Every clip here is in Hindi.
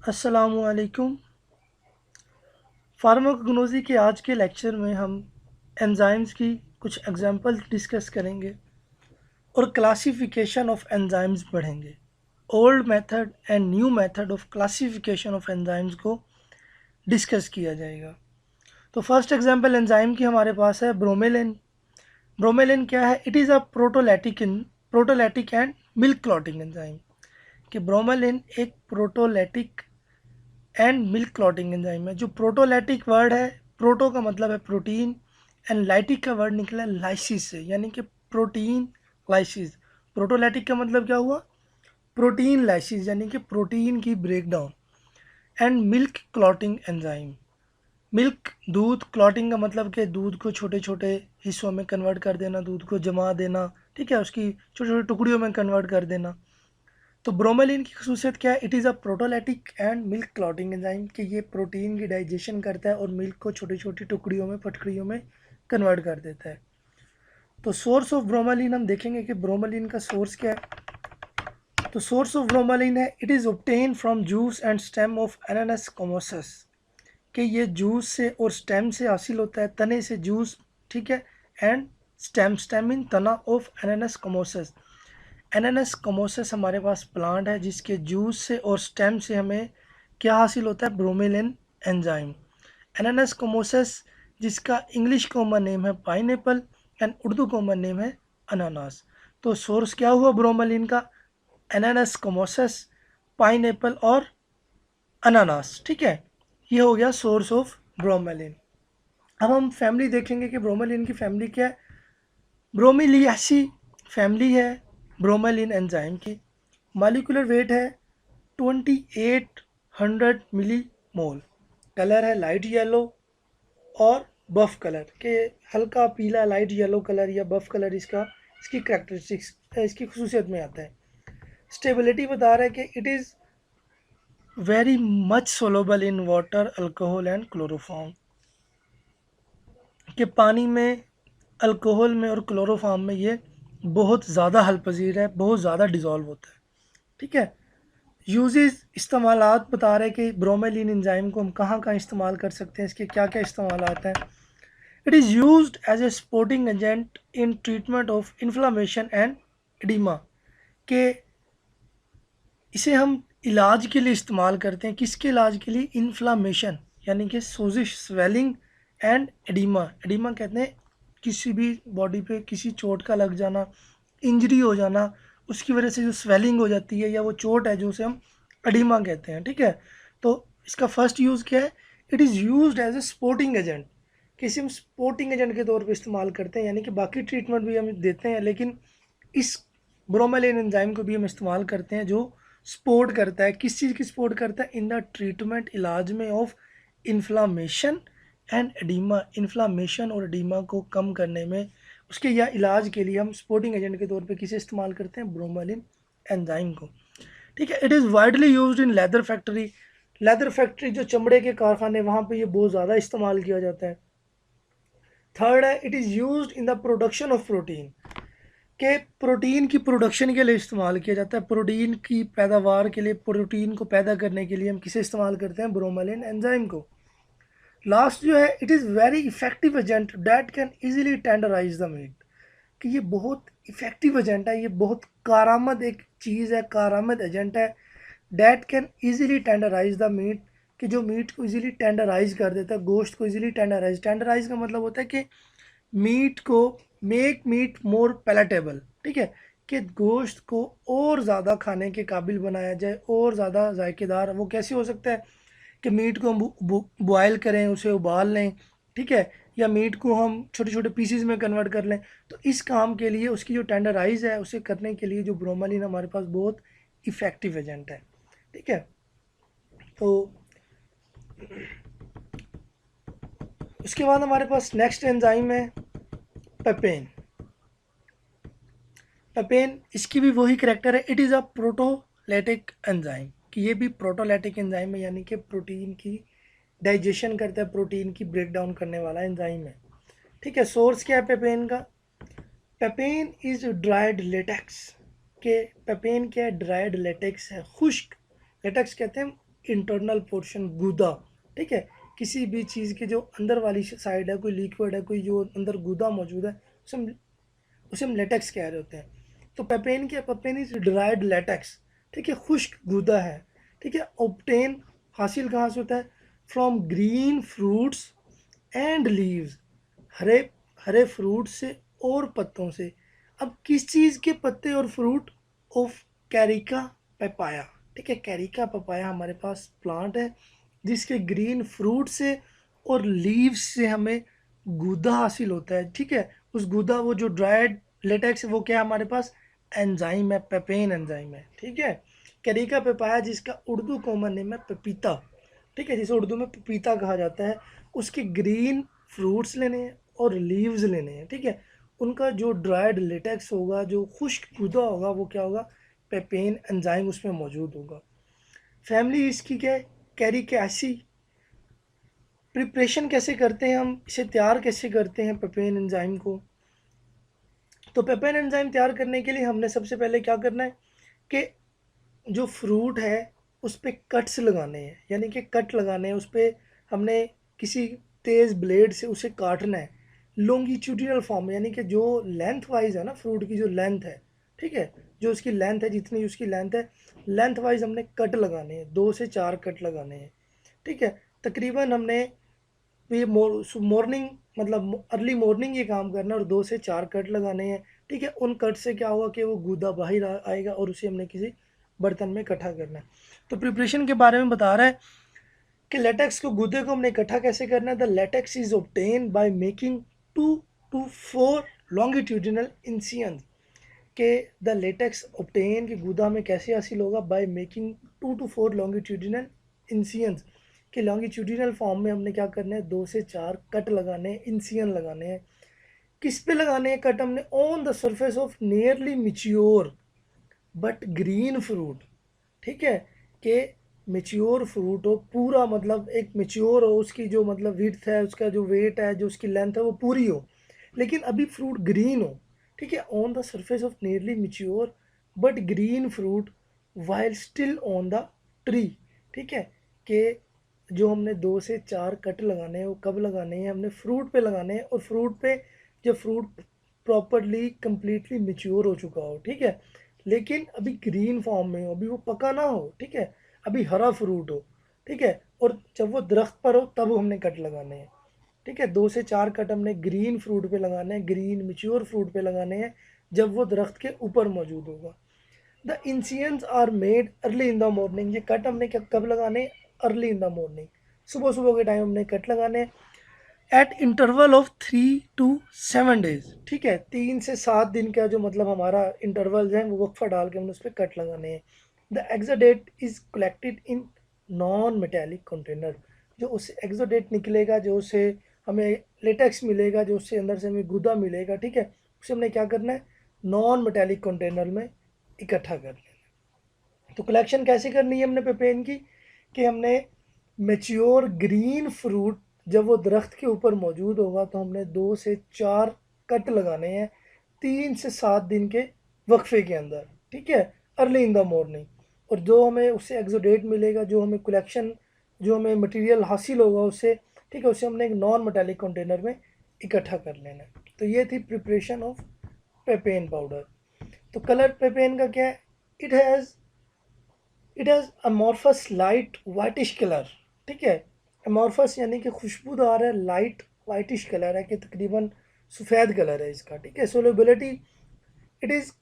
अस्सलामुअलैकुम। फार्माकोग्नोसी के आज के लेक्चर में हम एंजाइम्स की कुछ एग्जांपल डिस्कस करेंगे और क्लासिफिकेशन ऑफ एंजाइम्स पढ़ेंगे। Old method and new method of classification of enzymes को डिस्कस किया जाएगा। तो फर्स्ट एग्जांपल एंजाइम की हमारे पास है ब्रोमेलिन। ब्रोमेलिन क्या है? It is a proteolytic and milk clotting enzyme. कि ब्रोमेलिन एक proteolytic and milk clotting enzyme है। जो प्रोटोलैटिक वर्ड है, प्रोटो का मतलब है प्रोटीन एंड लाइटिक का वर्ड निकला है लाइसिस से, यानी कि प्रोटीन लाइसिस। प्रोटोलैटिक का मतलब क्या हुआ? प्रोटीन लाइसिस, यानी कि प्रोटीन की breakdown. And milk clotting enzyme, milk दूध, क्लॉटिंग का मतलब कि दूध को छोटे छोटे हिस्सों में कन्वर्ट कर देना, दूध को जमा देना, ठीक है, उसकी छोटे छोटे टुकड़ियों में कन्वर्ट कर देना। तो ब्रोमेलिन की खसूसियत क्या है? It is a proteolytic and milk clotting enzyme, कि ये प्रोटीन की डाइजेशन करता है और मिल्क को छोटी छोटी टुकड़ियों में, पटकड़ियों में कन्वर्ट कर देता है। तो सोर्स ऑफ ब्रोमेलिन हम देखेंगे कि ब्रोमेलिन का सोर्स क्या है। तो सोर्स ऑफ ब्रोमेलिन है, it is obtain from juice and stem of Ananas comosus, कि ये जूस से और स्टेम से हासिल होता है, तने से जूस, ठीक है, एंड स्टेम इन तना ऑफ एनानस कोमोसस। एनानस कोमोसस हमारे पास प्लांट है जिसके जूस से और स्टेम से हमें क्या हासिल होता है? Bromelain enzyme. एनानस कोमोसस जिसका इंग्लिश कॉमन नेम है pineapple and Urdu common name है अनानास। तो सोर्स क्या हुआ ब्रोमेलिन का? एनानस कोमोसस, पाइनएप्पल और अनानास, ठीक है। ये हो गया सोर्स ऑफ ब्रोमेलिन। अब हम फैमिली देखेंगे कि ब्रोमेलिन की फैमिली क्या है। ब्रोमीलियासी फैमिली है ब्रोमेलिन एंजाइम की। मॉलिक्यूलर वेट है 2800 मिली मोल। कलर है लाइट येलो और बफ कलर, के हल्का पीला लाइट येलो कलर या बफ कलर इसकी करेक्टरिस्टिक्स, इसकी खसूसियत में आता है। स्टेबिलिटी बता रहा है कि it is very much soluble in water, alcohol and chloroform, कि पानी में, अल्कोहल में और क्लोरोफॉर्म में ये बहुत ज़्यादा हल पजीर है, बहुत ज़्यादा डिज़ोल्व होता है, ठीक है। यूजेस, इस्तेमालात बता रहे हैं कि ब्रोमेलिन एंजाइम को हम कहाँ कहाँ इस्तेमाल कर सकते हैं, इसके क्या क्या इस्तेमालात हैं। It is used as a supporting agent in treatment of inflammation and oedema, के इसे हम इलाज के लिए इस्तेमाल करते हैं। किसके इलाज के लिए? इन्फ्लामेशन, यानी कि सोजिश, स्वेलिंग एंड एडिमा। एडिमा कहते हैं किसी भी बॉडी पे किसी चोट का लग जाना, इंजरी हो जाना, उसकी वजह से जो स्वेलिंग हो जाती है या वो चोट है जो उसे हम एडिमा कहते हैं, ठीक है। तो इसका फर्स्ट यूज़ क्या है? It is used as a sporting agent, किसी हम स्पोर्टिंग एजेंट के तौर पे इस्तेमाल करते हैं, यानी कि बाकी ट्रीटमेंट भी हम देते हैं, लेकिन इस ब्रोमेलिन एंजाइम को भी हम इस्तेमाल करते हैं जो सपोर्ट करता है। किस चीज़ की सपोर्ट करता है? इन द ट्रीटमेंट, इलाज में, of inflammation and oedema. Inflammation और एडिमा को कम करने में, उसके या इलाज के लिए हम सपोर्टिंग एजेंट के तौर पे किसे इस्तेमाल करते हैं? ब्रोमेलिन एंजाइम को, ठीक है। It is widely used in leather factory. Leather factory, जो चमड़े के कारखाने, वहाँ पे ये बहुत ज़्यादा इस्तेमाल किया जाता है। थर्ड है, it is used in the production of protein, के प्रोटीन की प्रोडक्शन के लिए इस्तेमाल किया जाता है। प्रोटीन की पैदावार के लिए, प्रोटीन को पैदा करने के लिए हम किसे इस्तेमाल करते हैं? ब्रोमेलिन एंजाइम को। लास्ट जो है, it is very effective agent that can easily tenderise the meat, कि ये बहुत इफेक्टिव एजेंट है, ये बहुत कारामद एक चीज़ है, कारामद एजेंट है। That can easily tenderise the meat, कि जो मीट को ईजिली टेंडराइज कर देता है, गोश्त को ईजिली टेंडराइज। टेंडराइज का मतलब होता है कि मीट को, मेक मीट मोर पैलेटेबल, ठीक है, कि गोश्त को और ज़्यादा खाने के काबिल बनाया जाए, और ज़्यादा जायकेदार। वो कैसे हो सकता है? कि मीट को हम बॉयल करें, उसे उबाल लें, ठीक है, या मीट को हम छोटे छोटे पीसीज में कन्वर्ट कर लें। तो इस काम के लिए उसकी जो टेंडराइज है, उसे करने के लिए जो ब्रोमेलिन हमारे पास बहुत इफ़ेक्टिव एजेंट है, ठीक है। तो उसके बाद हमारे पास नेक्स्ट एंजाइम है पेपेन। पेपेन, इसकी भी वही करेक्टर है, इट इज़ अ प्रोटोलैटिक एंजाइम, कि ये भी प्रोटोलैटिक एंजाइम है, यानी कि प्रोटीन की डाइजेशन करता है, प्रोटीन की ब्रेक डाउन करने वाला एंजाइम है, ठीक है। सोर्स क्या है पेपेन का? पेपेन इज ड्राइड लेटेक्स, के पेपेन क्या है? ड्राइड लेटेक्स है, खुश्क लेटेक्स कहते हैं इंटरनल पोर्शन गूदा, ठीक है, किसी भी चीज़ की जो अंदर वाली साइड है, कोई लिक्विड है, कोई जो अंदर गूदा मौजूद है, उसे हम लेटेक्स कह रहे होते हैं। तो पेपेन क्या, पेपेन इज ड्राइड लेटेक्स, ठीक है, खुश्क गूदा है, ठीक है। ऑब्टेन हासिल कहाँ से होता है, from green fruits and leaves, Hare Hare fruit से और पत्तों से। अब किस चीज़ के पत्ते और फ्रूट, ऑफ कैरिका पपाया, ठीक है, कैरिका पपाया हमारे पास प्लांट है जिसके ग्रीन फ्रूट से और लीव्स से हमें गूदा हासिल होता है, ठीक है। उस गूदा, वो जो ड्राइड लेटेक्स, वो क्या है हमारे पास, एंजाइम है, पेपेन एंजाइम है, ठीक है। कैरिका पपाया जिसका उर्दू कॉमन नेम है पपीता, ठीक है, जिसे उर्दू में पपीता कहा जाता है, उसके ग्रीन फ्रूट्स लेने हैं और लीव्स लेने हैं, ठीक है। उनका जो ड्राइड लेटेक्स होगा, जो खुश्क गूदा होगा, वो क्या होगा, पेपेन एंजाइम उसमें मौजूद होगा। फैमिली इसकी क्या है, कैरिकेसी। प्रिपरेशन कैसे करते हैं हम, इसे तैयार कैसे करते हैं पेपेन एंजाइम को। तो पेपेन एंजाइम तैयार करने के लिए हमने सबसे पहले क्या करना है कि जो फ्रूट है उस पर कट्स लगाने हैं, यानी कि कट लगाने हैं उस पर। हमने किसी तेज़ ब्लेड से उसे काटना है लॉन्गिट्यूडिनल फॉर्म में, यानी कि जो लेंथ वाइज है ना, फ्रूट की जो लेंथ है, ठीक है, जो उसकी लेंथ है, जितनी उसकी लेंथ है, लेंथ वाइज हमने कट लगाने हैं, 2 से 4 कट लगाने हैं, ठीक है। तकरीबन हमने ये मॉर्निंग, मतलब अर्ली मॉर्निंग ये काम करना है, और 2 से 4 कट लगाने हैं, ठीक है। उन कट से क्या होगा कि वो गूदा बाहर आएगा और उसे हमने किसी बर्तन में इकट्ठा करना है। तो प्रिपरेशन के बारे में बता रहा है कि लेटेक्स को, गूदे को हमने इकट्ठा कैसे करना है। The latex is obtain by making 2 to 4 longitudinal incisions, के द लेटेक्स ऑब्टेन की गूदा में कैसे हासिल होगा, बाय मेकिंग 2 to 4 लॉन्गिट्यूडिनल इंसियंस, कि लॉन्गिट्यूडिनल फॉर्म में हमने क्या करना है, 2 से 4 कट लगाने हैं, इंसियन लगाने हैं। किस पे लगाने हैं कट हमने, on the surface of nearly mature but green fruit, ठीक है, कि मेच्योर फ्रूट हो पूरा, मतलब एक मेच्योर हो, उसकी जो मतलब विड्थ है, उसका जो वेट है, जो उसकी लेंथ है, वो पूरी हो, लेकिन अभी फ्रूट ग्रीन हो, ठीक है। On the surface of nearly mature but green fruit while still on the tree, ठीक है, कि जो हमने 2 से 4 कट लगाने हैं वो कब लगाने हैं, हमने फ्रूट पे लगाने हैं, और फ्रूट पे जब फ्रूट प्रॉपरली कंप्लीटली मेच्योर हो चुका हो, ठीक है, लेकिन अभी ग्रीन फॉर्म में हो, अभी वो पका ना हो, ठीक है, अभी हरा फ्रूट हो, ठीक है, और जब वो दरख्त पर हो तब हमने कट लगाने हैं, ठीक है। 2 से 4 कट हमने ग्रीन फ्रूट पे लगाने हैं, ग्रीन मेच्योर फ्रूट पे लगाने हैं, जब वो दरख्त के ऊपर मौजूद होगा। The incisions are made early in the morning, ये कट हमने कब लगाने, अर्ली इन द मॉर्निंग, सुबह सुबह के टाइम हमने कट लगाने हैं, eight interval of 3 to 7 days, ठीक है, 3 से 7 दिन का जो मतलब हमारा इंटरवल है, वो वक्फा डाल के हमने उस पर कट लगाने हैं। The exudate is collected in non metallic container, जो उससे एक्सोडेट निकलेगा, जो उससे हमें लेटेक्स मिलेगा, जो उससे अंदर से हमें गुदा मिलेगा, ठीक है, उसे हमने क्या करना है, नॉन मेटेलिक कंटेनर में इकट्ठा कर लेना। तो कलेक्शन कैसे करनी है हमने पेपेन की, कि हमने मेच्योर ग्रीन फ्रूट जब वो दरख्त के ऊपर मौजूद होगा तो हमने 2 से 4 कट लगाने हैं 3 से 7 दिन के वक्फे के अंदर, ठीक है, अर्ली इन द मॉर्निंग। और जो हमें उससे एक्सोडेट मिलेगा, जो हमें कलेक्शन, जो हमें मटेरियल हासिल होगा उससे, ठीक है, उसे हमने एक नॉन मेटालिक कंटेनर में इकट्ठा कर लेना है। तो ये थी प्रिपरेशन ऑफ पेपेन पाउडर। तो कलर पेपेन का क्या है, it has it has amorphous light whitish colour, ठीक है, अमॉर्फस यानी कि खुशबूदार है, लाइट वाइटिश कलर है, कि तकरीबन सफ़ेद कलर है इसका, ठीक है। Solubility, it is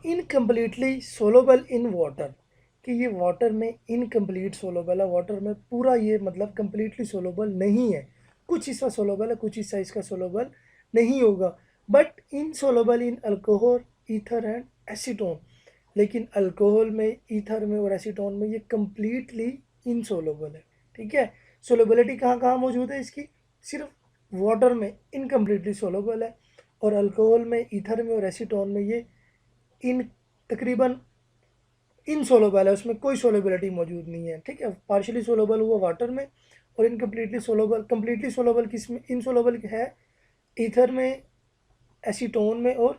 incompletely soluble in water, कि ये वाटर में इनकम्प्लीट सोलोबल है, वाटर में पूरा ये मतलब कम्प्लीटली सोलोबल नहीं है, कुछ हिस्सा सोलोबल है, कुछ हिस्सा इसका सोलोबल नहीं होगा, but in soluble in alcohol, ether and acetone, लेकिन अल्कोहल में, ईथर में और एसीटोन में ये कम्प्लीटली इनसोलोबल है, ठीक है। सोलोबिलिटी कहाँ कहाँ मौजूद है इसकी, सिर्फ वाटर में इनकम्प्लीटली सोलोबल है, और अल्कोहल में, ईथर में और एसीटोन में ये इन तकरीबन इनसोलोबल है, उसमें कोई सोलोबिलिटी मौजूद नहीं है, ठीक है। पार्शली सोलोबल हुआ वाटर में, और इनकम्प्लीटली सोलोबल, कम्प्लीटली सोलोबल किस में, इनसोलोबल है ईथर में, एसीटोन में और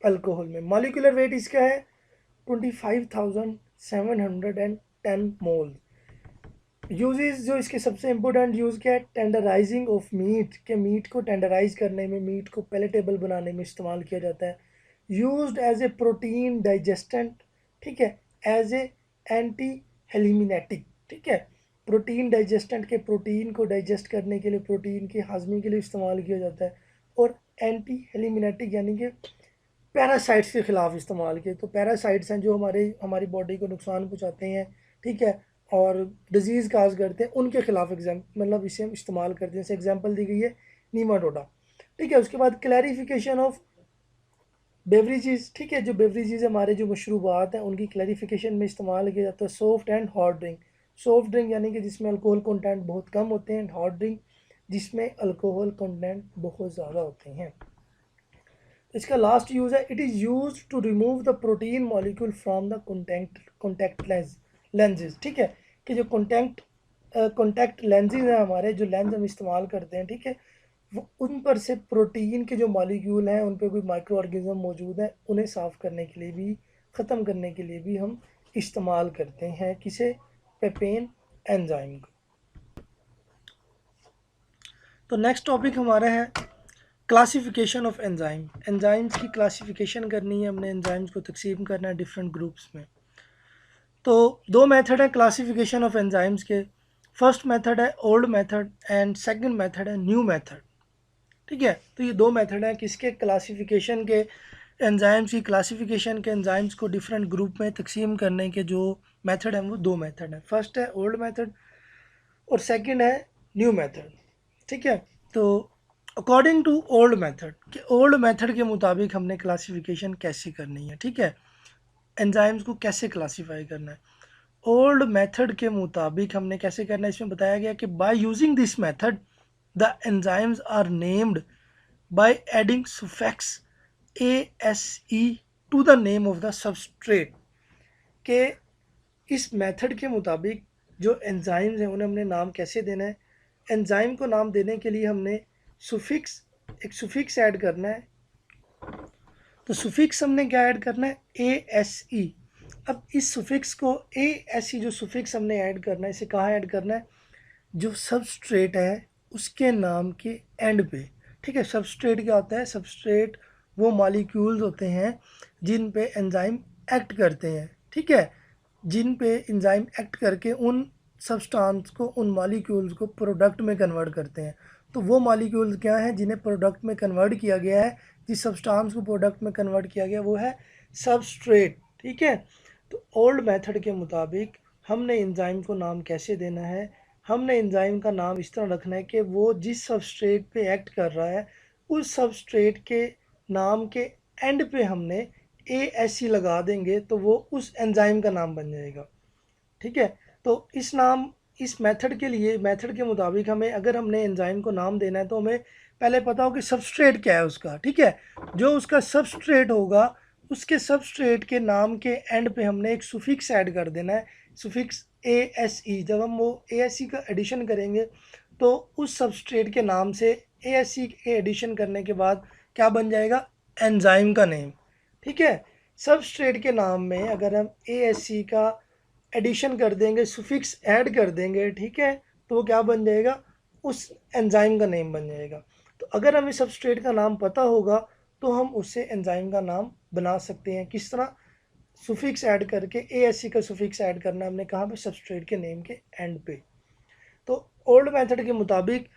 अल्कोहल में। मॉलिक्यूलर वेट इसका है 25,710 मोल, यूजेस जो इसके सबसे इम्पोर्टेंट यूज़ क्या है, टेंडराइजिंग ऑफ मीट, के मीट को टेंडराइज करने में, मीट को पैलेटेबल बनाने में इस्तेमाल किया जाता है। यूज्ड एज ए प्रोटीन डाइजेस्टेंट, ठीक है, एज ए एंटी हेलिमिनेटिक, ठीक है, प्रोटीन डाइजेस्टेंट के प्रोटीन को डाइजेस्ट करने के लिए, प्रोटीन की हाजमे के लिए इस्तेमाल किया जाता है। और एंटी हेलिमिनेटिक यानी कि पैरासाइट्स के ख़िलाफ़ इस्तेमाल किए। तो पैरासाइट्स हैं जो हमारी बॉडी को नुकसान पहुँचाते हैं, ठीक है, और डिजीज़ काज करते हैं, उनके ख़िलाफ़ मतलब इसे हम इस्तेमाल करते हैं। जैसे एग्जांपल दी गई है नीमाटोडा, ठीक है। उसके बाद क्लैरिफिकेशन ऑफ बेवरेजेस, ठीक है, जो बेवरेजेस हमारे जो मशरूबात हैं उनकी क्लैरिफिकेशन में इस्तेमाल किया जाता है। Soft and hard drink, soft drink यानी कि जिसमें अल्कोहल कंटेंट बहुत कम होते हैं, हार्ड ड्रिंक जिसमें अल्कोहल कंटेंट बहुत ज़्यादा होते हैं। इसका लास्ट यूज़ है, it is use to remove the protein molecule from the contact lenses, ठीक है, कि जो कॉन्टैक्ट लेंसेज हैं हमारे, जो लेंस हम इस्तेमाल करते हैं, ठीक है, वो उन पर से प्रोटीन के जो मॉलिक्यूल हैं, उन पर कोई माइक्रो ऑर्गेनिज्म मौजूद है, उन्हें साफ़ करने के लिए भी, ख़त्म करने के लिए भी हम इस्तेमाल करते हैं किसे, पेपेन एंजाइम को। तो नेक्स्ट टॉपिक हमारा है क्लासिफिकेशन ऑफ एंजाइम। एंजाइम्स की क्लासिफिकेशन करनी है हमने, एंजाइम्स को तकसीम करना है डिफरेंट ग्रुप्स में। तो दो मेथड है क्लासिफिकेशन ऑफ एंजाइम्स के। फर्स्ट मेथड है old method and second method है न्यू मेथड, ठीक है। तो ये दो मेथड हैं किसके, क्लासिफिकेशन के, एंजाइम्स की क्लासिफिकेशन के, एंजाइम्स को डिफरेंट ग्रुप में तकसीम करने के जो मेथड हैं वो दो मेथड हैं। फर्स्ट है ओल्ड मेथड और सेकंड है न्यू मेथड, ठीक है। तो अकॉर्डिंग टू ओल्ड मेथड, कि ओल्ड मेथड के मुताबिक हमने क्लासिफिकेशन कैसे करनी है, ठीक है, एंजाइम्स को कैसे क्लासीफाई करना है। ओल्ड मेथड के मुताबिक हमने कैसे करना है, इसमें बताया गया कि by using this method the enzymes are named by adding suffix ASE to the name of the substrate, के इस मेथड के मुताबिक जो एंजाइम्स हैं उन्हें हमने नाम कैसे देना है। एंजाइम को नाम देने के लिए हमने एक सुफिक्स ऐड करना है। तो सुफिक्स हमने क्या ऐड करना है, ASE। अब इस सुफिक्स को ASE जो सुफिक्स हमने ऐड करना है, इसे कहाँ ऐड करना है, जो सबस्ट्रेट है उसके नाम के एंड पे, ठीक है। सबस्ट्रेट क्या होता है, सबस्ट्रेट वो मॉलिक्यूल्स होते हैं जिन पे एंजाइम एक्ट करते हैं, ठीक है, जिन पे एंजाइम एक्ट करके उन सब्सटेंस को, उन मॉलिक्यूल्स को प्रोडक्ट में कन्वर्ट करते हैं। तो वो मॉलिक्यूल्स क्या हैं जिन्हें प्रोडक्ट में कन्वर्ट किया गया है, जिस सब्सटेंस को प्रोडक्ट में कन्वर्ट किया गया वो है सबस्ट्रेट, ठीक है। तो ओल्ड मेथड के मुताबिक हमने एंजाइम को नाम कैसे देना है, हमने एंजाइम का नाम इस तरह रखना है कि वो जिस सबस्ट्रेट पे एक्ट कर रहा है उस सबस्ट्रेट के नाम के एंड पे हमने ASE लगा देंगे तो वो उस एंजाइम का नाम बन जाएगा, ठीक है। तो इस मेथड के लिए, मेथड के मुताबिक हमें, अगर हमने एंजाइम को नाम देना है तो हमें पहले पता हो कि सबस्ट्रेट क्या है उसका, ठीक है। जो उसका सबस्ट्रेट होगा उसके सबस्ट्रेट के नाम के एंड पे हमने एक सुफिक्स ऐड कर देना है, सुफिक्स ASE। जब हम वो ASE का एडिशन करेंगे तो उस सबस्ट्रेट के नाम से ASE के एडिशन करने के बाद क्या बन जाएगा, एंजाइम का नेम, ठीक है। सबस्ट्रेट के नाम में अगर हम ASE का एडिशन कर देंगे, सुफिक्स ऐड कर देंगे, ठीक है, तो वो क्या बन जाएगा, उस एंजाइम का नेम बन जाएगा। तो अगर हमें सबस्ट्रेट का नाम पता होगा तो हम उससे एंजाइम का नाम बना सकते हैं। किस तरह, सुफिक्स ऐड करके, ASE का सुफिक्स ऐड करना हमने कहाँ पे, सबस्ट्रेट के नेम के एंड पे। तो ओल्ड मेथड के मुताबिक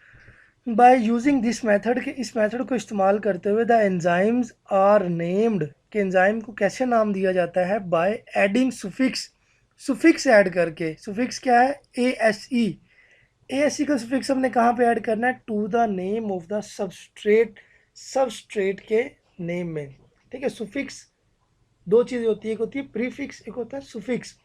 बाय यूजिंग दिस मेथड, के इस मेथड को इस्तेमाल करते हुए द एंजाइम्स आर नेम्ड, के एंजाइम को कैसे नाम दिया जाता है, बाय एडिंग सुफिक्स ऐड करके। सुफिक्स क्या है, ASE। ASE का सुफिक्स हमने कहाँ पे ऐड करना है, to the name of the substrate, substrate के नेम में, ठीक है। सुफिक्स दो चीज़ें होती है, एक होती है प्रीफिक्स, एक होता है सुफिक्स।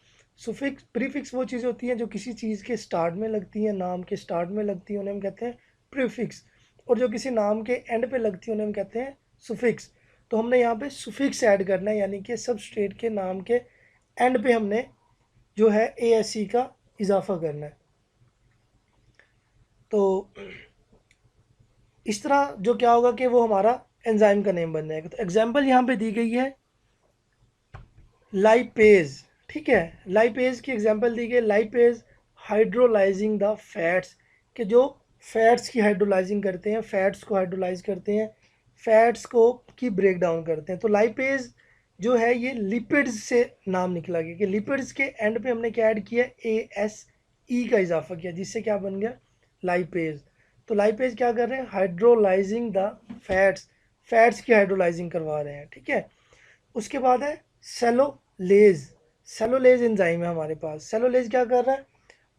प्रीफिक्स वो चीज़ें होती हैं जो किसी चीज़ के स्टार्ट में लगती हैं, नाम के स्टार्ट में लगती हैं, उन्हें हम कहते हैं प्रीफिक्स। और जो किसी नाम के एंड पे लगती है उन्हें हम कहते हैं सुफिक्स। तो हमने यहाँ पे सुफिक्स ऐड करना है, यानी कि सबस्ट्रेट के नाम के एंड पे हमने जो है ASE का इजाफा करना है। तो इस तरह जो क्या होगा कि वो हमारा एंजाइम का नेम बन जाएगा। तो एग्जाम्पल यहाँ पे दी गई है लाइपेज, ठीक है, लाइपेज की एग्जांपल दी गई, लाइपेज हाइड्रोलाइजिंग द फैट्स, कि जो फैट्स की हाइड्रोलाइजिंग करते हैं, फैट्स को हाइड्रोलाइज करते हैं, फैट्स को की ब्रेक डाउन करते हैं। तो लाइपेज जो है ये लिपिड्स से नाम निकला गया कि लिपिड्स के एंड पे हमने क्या ऐड किया, ASE का इजाफा किया, जिससे क्या बन गया, लाइपेज। तो लाइपेज क्या कर रहे हैं, हाइड्रोलाइजिंग द फैट्स, फैट्स की हाइड्रोलाइजिंग करवा रहे हैं, ठीक है। उसके बाद है सेलोलेज, सेलोलेज एंजाइम है हमारे पास। सेलोलेज क्या कर रहा है,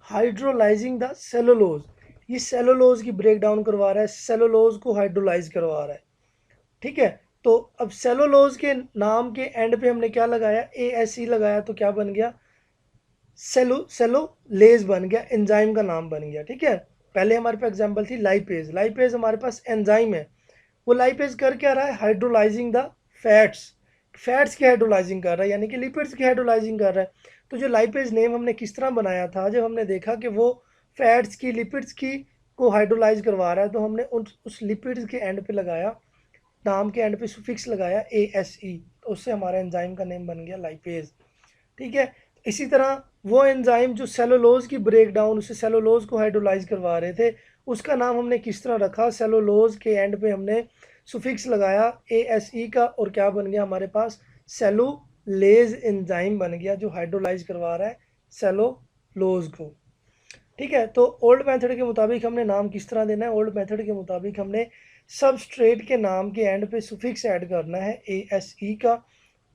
हाइड्रोलाइजिंग द सेलुलोज, ये सेलुलोज की ब्रेक डाउन करवा रहा है, सेलुलोज को हाइड्रोलाइज करवा रहा है, ठीक है। तो अब सेलुलोज के नाम के एंड पे हमने क्या लगाया, ASE लगाया, तो क्या बन गया, सेलोलेज बन गया, एंजाइम का नाम बन गया, ठीक है। पहले हमारे पास एग्जांपल थी लाइपेज, लाइपेज हमारे पास एंजाइम है, वो लाइपेज कर क्या रहा है, हाइड्रोलाइजिंग द फैट्स, फैट्स की हाइड्रोलाइजिंग कर रहा है, यानी कि लिपिड्स की हाइड्रोलाइजिंग कर रहा है। तो जो लाइपेज नेम हमने किस तरह बनाया था, जब हमने देखा कि वो फैट्स की, लिपिड्स की को हाइड्रोलाइज करवा रहा है, तो हमने उस लिपिड्स के एंड पे लगाया, नाम के एंड पे सुफिक्स लगाया ASE, तो उससे हमारा एंजाइम का नेम बन गया लाइपेज, ठीक है। इसी तरह वो एंजाइम जो सेलुलोज की ब्रेक डाउन, उससे सेलुलोज को हाइड्रोलाइज करवा रहे थे, उसका नाम हमने किस तरह रखा, सेलुलोज के एंड पे हमने सुफिक्स लगाया ASE का, और क्या बन गया हमारे पास, सेलुलेज एंजाइम बन गया, जो हाइड्रोलाइज करवा रहा है सेलुलोज को, ठीक है। तो ओल्ड मेथड के मुताबिक हमने नाम किस तरह देना है, ओल्ड मेथड के मुताबिक हमने सबस्ट्रेट के नाम के एंड पे सुफिक्स ऐड करना है ASE का,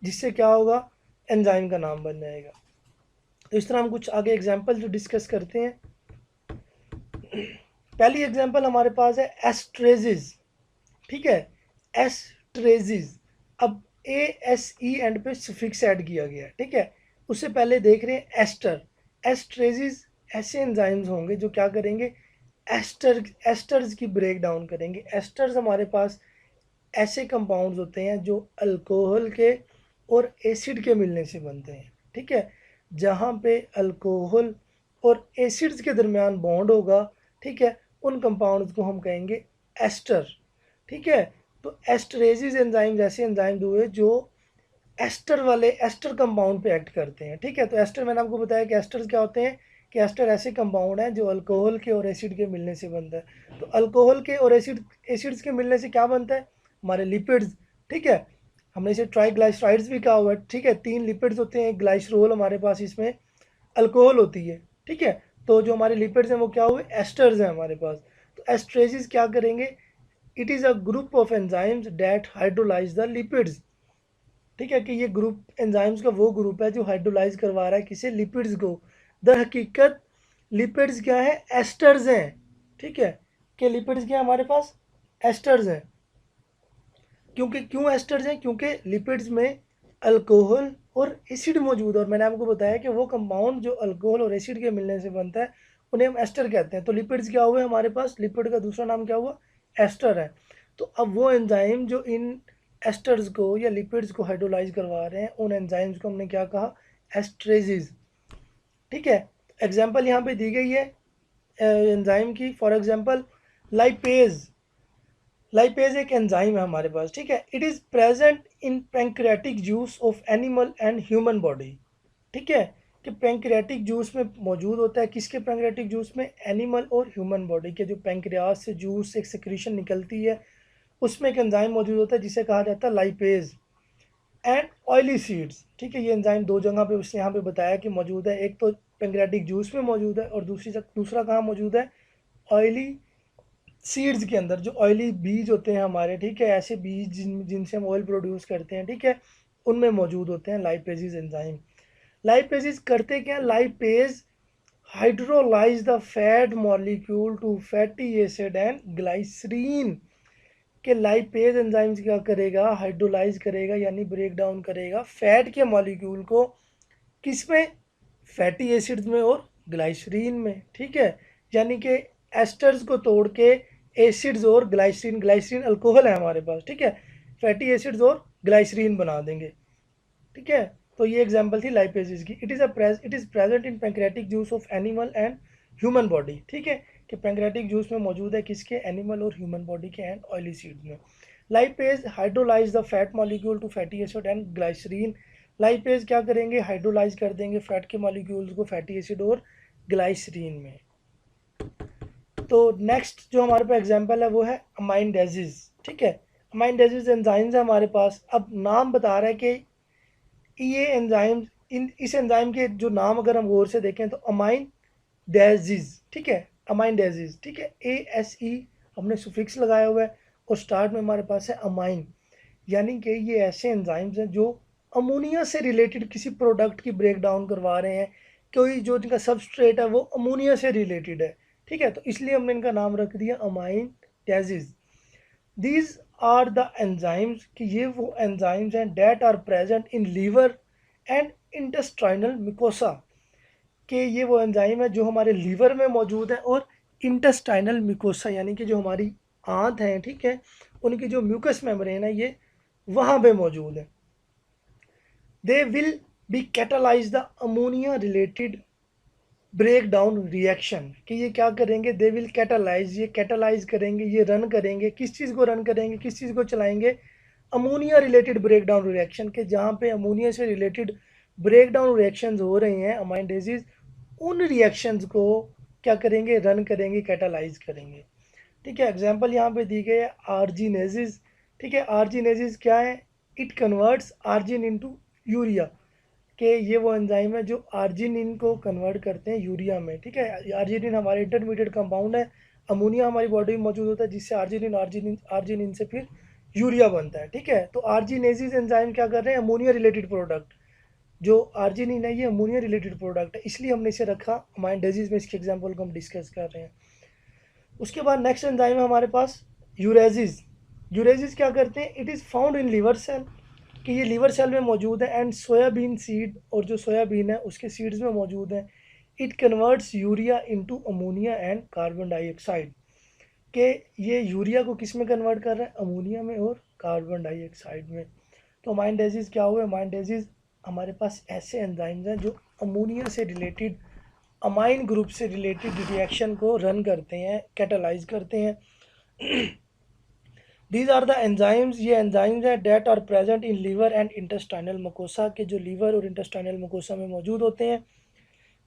जिससे क्या होगा, एंजाइम का नाम बन जाएगा। तो इस तरह हम कुछ आगे एग्जांपल जो डिस्कस करते हैं। पहली एग्जांपल हमारे पास है एस्ट्रेजिस, ठीक है, एस्ट्रेजिस। अब ASE एंड पे सुफिक्स ऐड किया गया है, ठीक है। उससे पहले देख रहे हैं एस्टर, एस्ट्रेजिस ऐसे एंजाइम्स होंगे जो क्या करेंगे, एस्टर्स की ब्रेक डाउन करेंगे। एस्टर्स हमारे पास ऐसे कंपाउंड्स होते हैं जो अल्कोहल के और एसिड के मिलने से बनते हैं, ठीक है। जहाँ पे अल्कोहल और एसिड्स के दरमियान बॉन्ड होगा, ठीक है, उन कंपाउंड्स को हम कहेंगे एस्टर, ठीक है। तो एस्टरेजिस एंजाइम्स ऐसे एंजाइम्स हुए जो एस्टर वाले, एस्टर कंपाउंड पे एक्ट करते हैं, ठीक है। तो एस्टर मैंने आपको बताया कि एस्टर्स क्या होते हैं, कि एस्टर ऐसे कंपाउंड हैं जो अल्कोहल के और एसिड के मिलने से बनता है। तो अल्कोहल के और एसिड्स के मिलने से क्या बनता है, हमारे लिपिड्स, ठीक है। हमने इसे ट्राइग्लाइसराइड्स भी कहा हुआ है, ठीक है। 3 लिपिड्स होते हैं, ग्लाइसरोल हमारे पास, इसमें अल्कोहल होती है, ठीक है। तो जो हमारे लिपिड्स हैं वो क्या हुए, एस्टर्स हैं हमारे पास। तो एस्ट्रेजिस क्या करेंगे, it is a group of enzymes that hydrolyse the lipids, ठीक है, कि ये ग्रुप एंजाइम्स का वो ग्रुप है जो हाइड्रोलाइज करवा रहा है किसे, लिपिड्स को। दर हकीकत लिपिड्स क्या है, एस्टर्स हैं, ठीक है, कि लिपिड्स क्या हमारे पास, एस्टर्स हैं। क्योंकि क्यों एस्टर्स हैं, क्योंकि लिपिड्स में अल्कोहल और एसिड मौजूद है, और मैंने आपको बताया कि वो कंपाउंड जो अल्कोहल और एसिड के मिलने से बनता है उन्हें हम एस्टर कहते हैं। तो लिपिड्स क्या हुए हमारे पास, लिपिड का दूसरा नाम क्या हुआ, एस्टर है। तो अब वो एंजाइम जो इन एस्टर्स को या लिपिड्स को हाइड्रोलाइज करवा रहे हैं, उन एंजाइम्स को हमने क्या कहा, एस्ट्रेजिस, ठीक है। एग्जाम्पल यहाँ पे दी गई है एंजाइम की, फॉर एग्जाम्पल लाइपेज, लाइपेज एक एंजाइम है हमारे पास, ठीक है। It is present in pancreatic juice of animal and human body, ठीक है, कि पैंक्रियाटिक जूस में मौजूद होता है, किसके पैंक्रियाटिक जूस में, एनिमल और ह्यूमन बॉडी के, जो पैंक्रियास से जूस एक सेक्रीशन निकलती है, उसमें एक एंजाइम मौजूद होता है जिसे कहा जाता है लाइपेज। एंड ऑयली सीड्स, ठीक है, ये एंजाइम दो जगह पे उसने यहाँ पे बताया कि मौजूद है, एक तो पैंक्रियाटिक जूस में मौजूद है और दूसरा कहाँ मौजूद है, ऑयली सीड्स के अंदर, जो ऑयली बीज होते हैं हमारे, ठीक है, ऐसे बीज जिनसे हम ऑयल प्रोड्यूस करते हैं, ठीक है, उनमें मौजूद होते हैं लाइपेजिस एंजाइम। लाइपेजिस करते क्या, lipase hydrolyse the fat molecule to fatty acid and glycerine, के लाइपेज एंजाइम्स क्या करेगा, हाइड्रोलाइज करेगा, यानी ब्रेक डाउन करेगा फैट के मॉलिक्यूल को, किस में, फैटी एसिड्स में और ग्लाइसरीन में, ठीक है। यानी कि एस्टर्स को तोड़ के एसिड्स और ग्लाइसरीन, ग्लाइसरीन अल्कोहल है हमारे पास, ठीक है, फैटी एसिड्स और ग्लाइसरीन बना देंगे, ठीक है। तो ये एग्जांपल थी लाइपेजेस की। It is present in pancreatic juice of animal and human body, ठीक है, कि पैंक्रियाटिक जूस में मौजूद है किसके, एनिमल और ह्यूमन बॉडी के एंड ऑयली सीड्स में। Lipase hydrolyse the fat molecule to fatty acid and glycerine, lipase क्या करेंगे, हाइड्रोलाइज कर देंगे फैट के मॉलिक्यूल्स को फैटी एसिड और ग्लाइसरीन में। तो नेक्स्ट जो हमारे पास एग्जांपल है वो है अमाइंडेजिस। ठीक है, अमाइंडेजिस एंजाइम्स है हमारे पास। अब नाम बता रहा है कि ये एंजाइम, इस एंजाइम के जो नाम अगर हम गौर से देखें तो अमाइन डेजिज, ठीक है, अमाइन डेजिज, ठीक है, ASE हमने सुफिक्स लगाया हुआ है और स्टार्ट में हमारे पास है अमाइन, यानी कि ये ऐसे एंजाइम्स हैं जो अमोनिया से रिलेटेड किसी प्रोडक्ट की ब्रेक डाउन करवा रहे हैं, कोई जो इनका सबस्ट्रेट है वो अमोनिया से रिलेटेड है। ठीक है, तो इसलिए हमने इनका नाम रख दिया अमाइन डेजिज। दीज आर द एंजाइम्स, कि ये वो एंजाइम्स हैं that are present in liver and intestinal mucosa, कि ये वो एंजाइम है जो हमारे लीवर में मौजूद है और इंटेस्टाइनल मिकोसा यानी कि जो हमारी आंत है, ठीक है, उनकी जो म्यूकस मेम्ब्रेन है ये वहाँ पे मौजूद है। They will be catalyse the ammonia related break down reaction, कि ये क्या करेंगे, दे विल कैटालाइज, ये कैटालाइज करेंगे, ये रन करेंगे, किस चीज़ को रन करेंगे, किस चीज़ को चलाएंगे, ammonia related break down reaction, के जहाँ पे अमोनिया से रिलेटेड ब्रेक डाउन रिएक्शंस हो रही हैं अमाइंडेजिस, उन रिएक्शंस को क्या करेंगे, रन करेंगे, कैटालाइज करेंगे। ठीक है, एग्जांपल यहाँ पे दी गई है आर्जिनेसिस। ठीक है, आर्जिनेसिस क्या है, इट कन्वर्ट्स आर्जिन इनटू यूरिया, कि ये वो एंजाइम है जो आर्जिनिन को कन्वर्ट करते हैं यूरिया में। ठीक है, आर्जिनिन हमारे इंटरमीडिएट कंपाउंड है, अमोनिया हमारी बॉडी में मौजूद होता है जिससे आर्जिनिन आर्जिनिन आर्जिनिन से फिर यूरिया बनता है। ठीक है, तो आर्जिनेसिस एंजाइम क्या कर रहे हैं, अमोनिया रिलेटेड प्रोडक्ट, जो आर्जिनिन है ये अमोनिया रिलेटेड प्रोडक्ट है, इसलिए हमने इसे रखा अमाइंडेजिस में, इसके एग्जाम्पल को हम डिस्कस कर रहे हैं। उसके बाद नेक्स्ट एंजाइम है हमारे पास यूरेसिस। यूरेसिस क्या करते हैं, it is found in liver cell, कि ये लीवर सेल में मौजूद है, एंड सोयाबीन सीड, और जो सोयाबीन है उसके सीड्स में मौजूद है। It converts urea into ammonia and carbon dioxide, के ये यूरिया को किस में कन्वर्ट कर रहा है, अमोनिया में और कार्बन डाइऑक्साइड में। तो अमाइंडेजिस क्या हुआ, अमाइंडेजिस हमारे पास ऐसे एंजाइम्स हैं जो अमोनिया से रिलेटेड, अमाइन ग्रुप से रिलेटेड रिएक्शन को रन करते हैं, कैटालाइज करते हैं। दीज आर द एंजाइम्स, ये एंजाइम्स हैं that are present in liver and intestinal mucosa, के जो लीवर और इंटेस्टाइनल मकोसा में मौजूद होते हैं।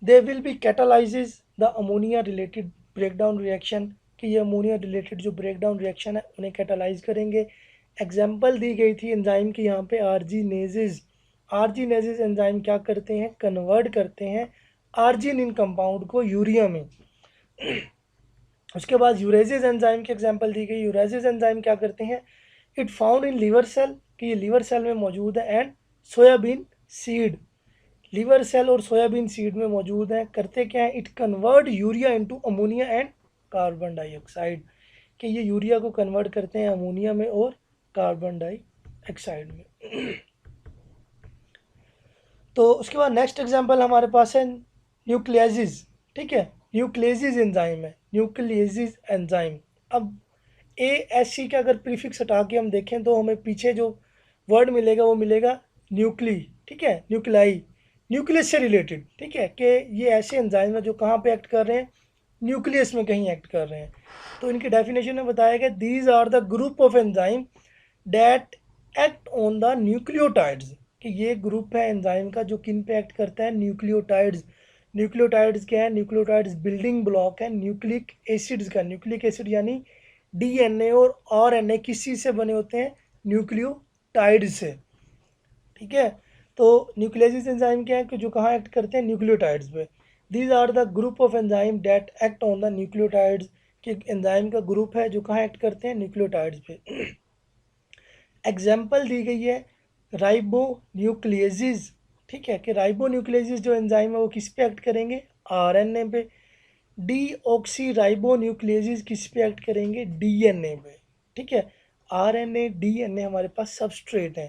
They will be catalyses the ammonia related breakdown reaction, कि ये अमोनिया रिलेटेड जो ब्रेकडाउन रिएक्शन है उन्हें कैटालाइज करेंगे। एग्जाम्पल दी गई थी एंजाइम की यहाँ पे आर्जिनेजिस। आर्जिनेजिस एंजाइम क्या करते हैं, कन्वर्ट करते हैं आर्जिनिन कंपाउंड को यूरिया में। उसके बाद यूरेसिस एंजाइम की एग्जांपल दी गई। यूरेसिस एंजाइम क्या करते हैं, it found in liver cell, कि ये लीवर सेल में मौजूद है, and soybean seed, liver cell और सोयाबीन सीड में मौजूद है। करते क्या है, it convert urea into ammonia and carbon dioxide, कि ये यूरिया को कन्वर्ट करते हैं अमोनिया में और कार्बन डाइऑक्साइड में। तो उसके बाद नेक्स्ट एग्जांपल हमारे पास है न्यूक्लियासिस। ठीक है, न्यूक्लियसिस एंजाइम है, न्यूक्लियसिस एंजाइम। अब ASC का अगर प्रीफिक्स हटा के हम देखें तो हमें पीछे जो वर्ड मिलेगा वो मिलेगा न्यूक्ली। ठीक है, न्यूक्लाई, न्यूक्लियस से रिलेटेड। ठीक है, कि ये ऐसे एंजाइम है जो कहाँ पे एक्ट कर रहे हैं, न्यूक्लियस में कहीं एक्ट कर रहे हैं। तो इनकी डेफिनेशन में बताया गया, these are the group of enzyme that act on the nucleotides, कि ये ग्रुप है एंजाइम का जो किन पे एक्ट करता है, न्यूक्लियोटाइड्स। न्यूक्लियोटाइड्स क्या है, न्यूक्लियोटाइड्स बिल्डिंग ब्लॉक है न्यूक्लिक एसिड्स का। न्यूक्लिक एसिड यानी DNA और RNA किस चीज़ से बने होते हैं, न्यूक्लियोटाइड से। ठीक है, तो न्यूक्लियसिस एंजाइम क्या है, कि जो कहाँ एक्ट करते हैं, न्यूक्लियोटाइड्स पे। These are the group of enzyme that act on the nucleotides, कि एंजाइम का ग्रुप है जो कहाँ एक्ट करते हैं, न्यूक्लियोटाइड्स पे। एग्जाम्पल दी गई है राइबो न्यूक्लियसिस। ठीक है, कि राइबो न्यूक्लियसिस जो एंजाइम है वो किस पे एक्ट करेंगे, RNA पे। डीऑक्सी राइबो न्यूक्लियसिस किस पे एक्ट करेंगे, DNA पे। ठीक है, RNA DNA हमारे पास सबस्ट्रेट है।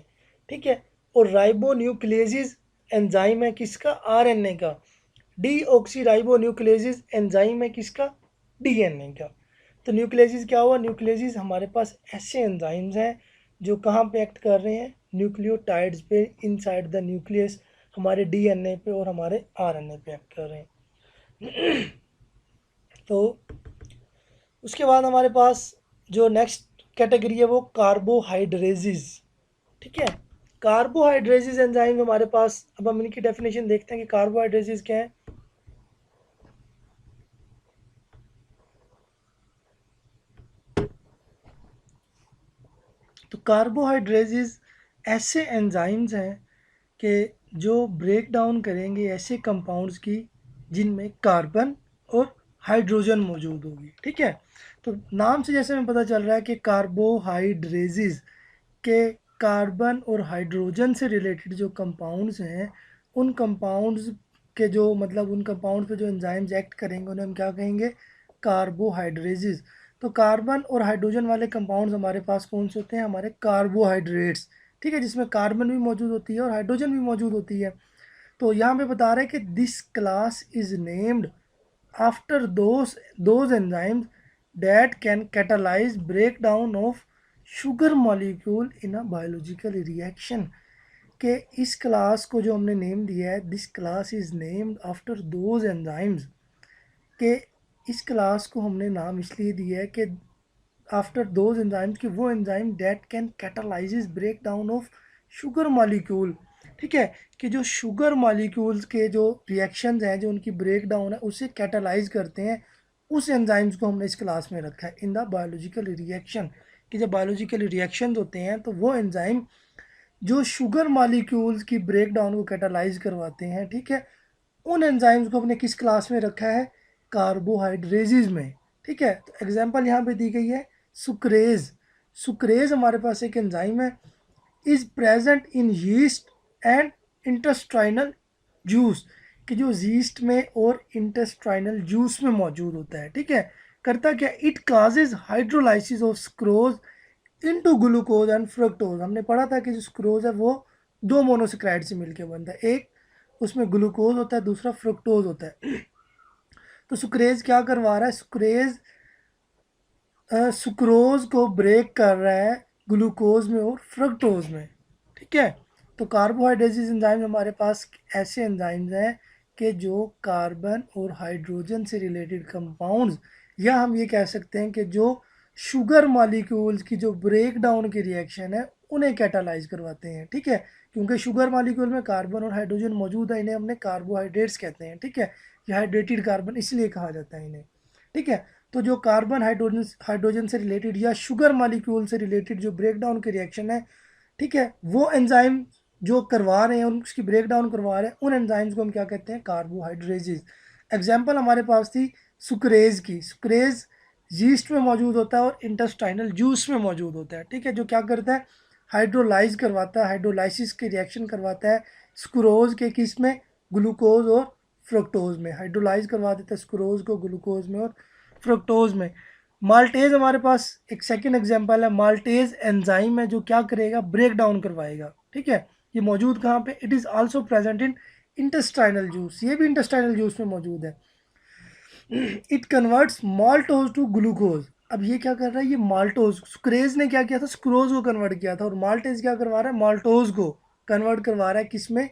ठीक है, और राइबो न्यूक्लियसिस एंजाइम है किसका, RNA का। डीऑक्सी राइबो न्यूक्लियसिस एंजाइम है किसका, DNA का। तो न्यूक्लियसिस क्या हुआ, न्यूक्लियसिस हमारे पास ऐसे एंजाइम्स हैं जो कहाँ पे एक्ट कर रहे हैं, न्यूक्लियोटाइड्स पे, इनसाइड द न्यूक्लियस, हमारे DNA पे और हमारे RNA पे एक्ट कर रहे हैं। तो उसके बाद हमारे पास जो नेक्स्ट कैटेगरी है वो कार्बोहाइड्रेजिस। ठीक है, कार्बोहाइड्रेजिस एंजाइम हमारे पास, अब हम इनकी डेफिनेशन देखते हैं कि कार्बोहाइड्रेजिस क्या है। तो कार्बोहाइड्रेजेस ऐसे एंजाइम्स हैं कि जो ब्रेक डाउन करेंगे ऐसे कंपाउंड्स की जिनमें कार्बन और हाइड्रोजन मौजूद होगी, ठीक है। तो नाम से जैसे हमें पता चल रहा है कि कार्बोहाइड्रेजेस के कार्बन और हाइड्रोजन से रिलेटेड जो कंपाउंड्स हैं, उन कंपाउंड्स के जो मतलब उन कंपाउंड पे जो एंजाइम्स एक्ट करेंगे उन्हें हम क्या कहेंगे, कार्बोहाइड्रेजेस। तो कार्बन और हाइड्रोजन वाले कंपाउंड्स हमारे पास कौन से होते हैं, हमारे कार्बोहाइड्रेट्स, ठीक है, जिसमें कार्बन भी मौजूद होती है और हाइड्रोजन भी मौजूद होती है। तो यहाँ पे बता रहे हैं कि this class is named after those enzymes that can catalyse break down of sugar molecule in a biological reaction. के इस क्लास को जो हमने नेम दिया है, this class is named after those enzymes, के इस क्लास को हमने नाम इसलिए दिया है कि आफ्टर दोज एंजाइम्स कि वो enzyme that can catalyses break down of sugar molecule, ठीक है, कि जो शुगर मॉलिक्यूल्स के जो रिएक्शंस हैं, जो उनकी ब्रेक डाउन है उसे कैटालाइज करते हैं, उस एंजाइम्स को हमने इस क्लास में रखा है इन द बायोलॉजिकल रिएक्शन। कि जब बायोलॉजिकल रिएक्शन होते हैं तो वो एंजाइम जो शुगर मॉलिक्यूल्स की ब्रेक डाउन को कैटालाइज करवाते हैं, ठीक है, उन एंजाइम्स को हमने किस क्लास में रखा है, कार्बोहाइड्रेजेस में, ठीक है। तो एग्जांपल यहाँ पे दी गई है सुक्रेज। सुक्रेज हमारे पास एक एंजाइम है, is present in yeast and intestinal juice, कि जो यीस्ट में और इंटेस्टाइनल जूस में मौजूद होता है, ठीक है। करता क्या, it causes hydrolysis of sucrose into glucose and fructose. हमने पढ़ा था कि जो स्क्रोज है वो दो मोनोसेक्राइड से मिलकर बनता है, एक उसमें ग्लूकोज होता है, दूसरा फ्रक्टोज होता है। तो सुक्रेज क्या करवा रहा है, सुक्रेज सुक्रोज को ब्रेक कर रहा है ग्लूकोज में और फ्रक्टोज में, ठीक है। तो कार्बोहाइड्रेजेस एंजाइम हमारे पास ऐसे एंजाइम्स हैं कि जो कार्बन और हाइड्रोजन से रिलेटेड कंपाउंड्स, या हम ये कह सकते हैं कि जो शुगर मॉलिक्यूल्स की जो ब्रेक डाउन की रिएक्शन है उन्हें कैटालाइज करवाते हैं, ठीक है। क्योंकि शुगर मॉलिक्यूल में कार्बन और हाइड्रोजन मौजूद है, इन्हें हमने कार्बोहाइड्रेट्स कहते हैं, ठीक है। ये हाइड्रेटेड कार्बन इसलिए कहा जाता है इन्हें, ठीक है। तो जो कार्बन हाइड्रोजन से रिलेटेड या शुगर मॉलिक्यूल से रिलेटेड जो ब्रेक डाउन की रिएक्शन है, ठीक है, वो एंजाइम जो करवा रहे हैं, उसकी ब्रेक डाउन करवा रहे हैं, उन एंजाइम्स को हम क्या कहते हैं, कार्बोहाइड्रेजेस। एग्जाम्पल हमारे पास थी सुक्रेज की। सुक्रेज यीस्ट में मौजूद होता है और इंटेस्टाइनल जूस में मौजूद होता है, ठीक है, जो क्या करता है, हाइड्रोलाइज करवाता है, हाइड्रोलाइसिस की रिएक्शन करवाता है स्क्रोज के किस में, ग्लूकोज और फ्रक्टोज में, हाइड्रोलाइज करवा देता है स्क्रोज को ग्लूकोज में और फ्रक्टोज में। माल्टेज हमारे पास एक सेकेंड एग्जाम्पल है, माल्टेज एंजाइम है जो क्या करेगा, ब्रेक डाउन करवाएगा, ठीक है। ये मौजूद कहाँ पे, it is also present in intestinal juice, ये भी इंटेस्टाइनल जूस में मौजूद है। It converts maltose to glucose. अब ये क्या कर रहा है, ये माल्टोज, सुक्रेज ने क्या किया था, स्क्रोज को कन्वर्ट किया था, और माल्टेज क्या करवा रहा है, माल्टोज को कन्वर्ट करवा रहा है किसमें,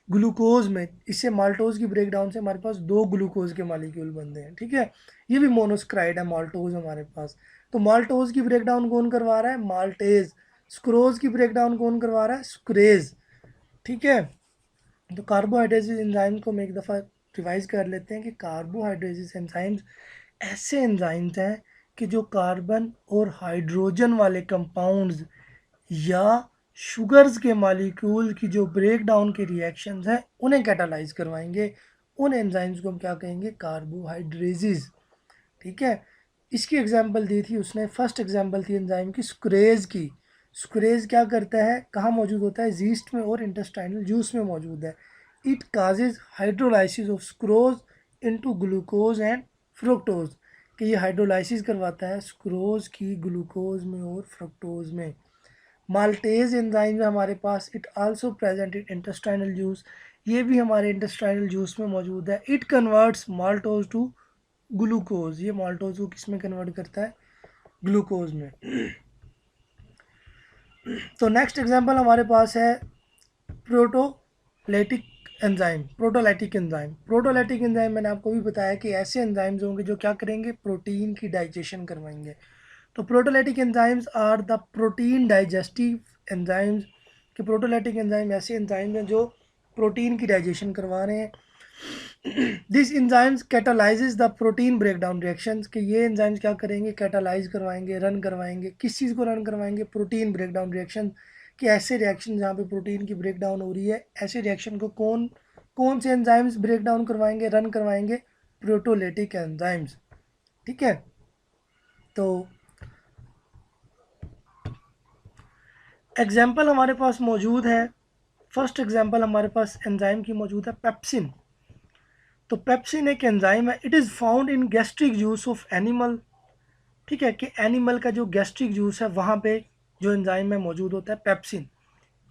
ग्लूकोज में। इससे माल्टोज की ब्रेकडाउन से हमारे पास दो ग्लूकोज के मॉलिक्यूल बनते हैं, ठीक है। ये भी मोनोस्क्राइड है माल्टोज हमारे पास। तो माल्टोज की ब्रेकडाउन कौन करवा रहा है, माल्टेज। स्क्रोज की ब्रेकडाउन कौन करवा रहा है, सुक्रेज, ठीक है। तो कार्बोहाइड्रेट एंजाइम को हम एक दफ़ा रिवाइज कर लेते हैं कि कार्बोहाइड्रेट एंजाइम्स ऐसे एंजाइम्स हैं कि जो कार्बन और हाइड्रोजन वाले कंपाउंड्स या शुगर्स के मॉलिक्यूल की जो ब्रेक डाउन के रिएक्शंस हैं उन्हें कैटालाइज करवाएंगे। उन एंजाइम्स को हम क्या कहेंगे, कार्बोहाइड्रेजेस, ठीक है। इसकी एग्जांपल दी थी उसने, फर्स्ट एग्जांपल थी एंजाइम की सुक्रेज की। सुक्रेज क्या करता है, कहाँ मौजूद होता है, यीस्ट में और इंटेस्टाइनल जूस में मौजूद है। It causes hydrolysis of sucrose into glucose and fructose, कि ये हाइड्रोलाइसिस करवाता है सुक्रोज की ग्लूकोज में और फ्रुक्टोज में। माल्टेज एंजाइम है हमारे पास, it also present in intestinal juice, ये भी हमारे इंटेस्टाइनल जूस में मौजूद है। It converts maltose to glucose, ये माल्टोज को किस में कन्वर्ट करता है, ग्लूकोज में। तो नेक्स्ट एग्जांपल हमारे पास है proteolytic enzyme. Proteolytic enzyme, proteolytic enzyme मैंने आपको भी बताया कि ऐसे एंजाइम्स होंगे जो क्या करेंगे, प्रोटीन की डाइजेशन करवाएंगे। तो proteolytic enzymes are the protein digestive enzymes, कि प्रोटोलाइटिक एंजाइम ऐसे एंजाइम हैं जो प्रोटीन की डाइजेशन करवा रहे हैं। This enzymes catalyses the protein breakdown reactions, कि ये एंजाइम्स क्या करेंगे, कैटालाइज करवाएंगे, रन करवाएंगे। किस चीज़ को रन करवाएंगे, प्रोटीन ब्रेकडाउन रिएक्शन, कि ऐसे रिएक्शन जहाँ पे प्रोटीन की ब्रेकडाउन हो रही है, ऐसे रिएक्शन को कौन कौन से एंजाइम्स ब्रेकडाउन करवाएंगे, रन करवाएंगे, प्रोटोलेटिक एंजाइम्स। ठीक है, तो एग्जाम्पल हमारे पास मौजूद है। फर्स्ट एग्जाम्पल हमारे पास एंजाइम की मौजूद है, पेप्सिन। तो पेप्सिन एक एंजाइम है, it is found in gastric juice of animal. ठीक है, कि एनिमल का जो गैस्ट्रिक जूस है वहाँ पे जो एंजाइम में मौजूद होता है pepsin.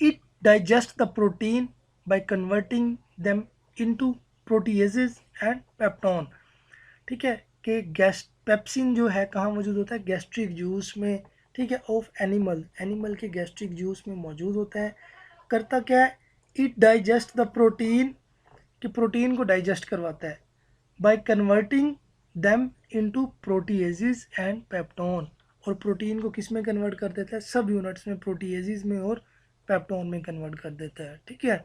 It digest the protein by converting them into proteases and peptone. ठीक है, कि गैस पेप्सिन जो है कहाँ मौजूद होता है, गैस्ट्रिक जूस में। ठीक है, ऑफ एनिमल, एनिमल के गैस्ट्रिक जूस में मौजूद होता है। करता क्या है, इट डाइजेस्ट द प्रोटीन, कि प्रोटीन को डाइजेस्ट करवाता है, by converting them into proteases and peptone. और प्रोटीन को किस में कन्वर्ट कर देता है, सब यूनिट्स में, प्रोटीएजेस में और पेप्टोन में कन्वर्ट कर देता है। ठीक है,